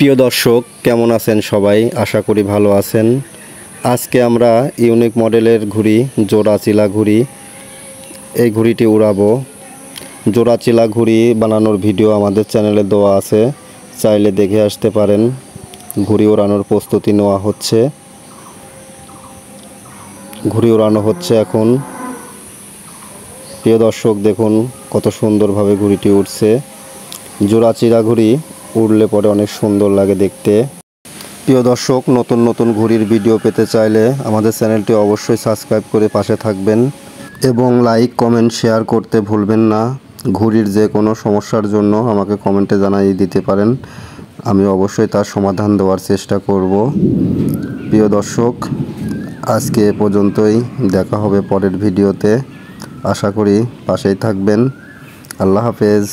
প্রিয় দর্শক, কেমন আছেন সবাই? আশা করি ভালো আছেন। আজকে আমরা ইউনিক মডেলের ঘুড়ি জোড়াচিলা ঘুড়ি এই ঘুড়িটি উড়াবো। জোড়াচিলা ঘুড়ি বানানোর ভিডিও আমাদের চ্যানেলে দেওয়া আছে, চাইলে দেখে আসতে পারেন। ঘুড়ি ওড়ানোর প্রস্তুতি নেওয়া হচ্ছে, ঘুড়ি ওড়ানো হচ্ছে এখন। প্রিয় দর্শক, দেখুন কত সুন্দরভাবে ঘুড়িটি উঠছে। জোড়াচিলা ঘুড়ি উড়লে পরে অনেক সুন্দর লাগে দেখতে। প্রিয় দর্শক, নতুন নতুন ঘুড়ির ভিডিও পেতে চাইলে আমাদের চ্যানেলটি অবশ্যই সাবস্ক্রাইব করে পাশে থাকবেন এবং লাইক কমেন্ট শেয়ার করতে ভুলবেন না। ঘুড়ির যে কোনো সমস্যার জন্য আমাকে কমেন্টে জানিয়ে দিতে পারেন, আমি অবশ্যই তার সমাধান দেওয়ার চেষ্টা করব। প্রিয় দর্শক, আজকে এ পর্যন্তই, দেখা হবে পরের ভিডিওতে। আশা করি পাশেই থাকবেন। আল্লাহ হাফেজ।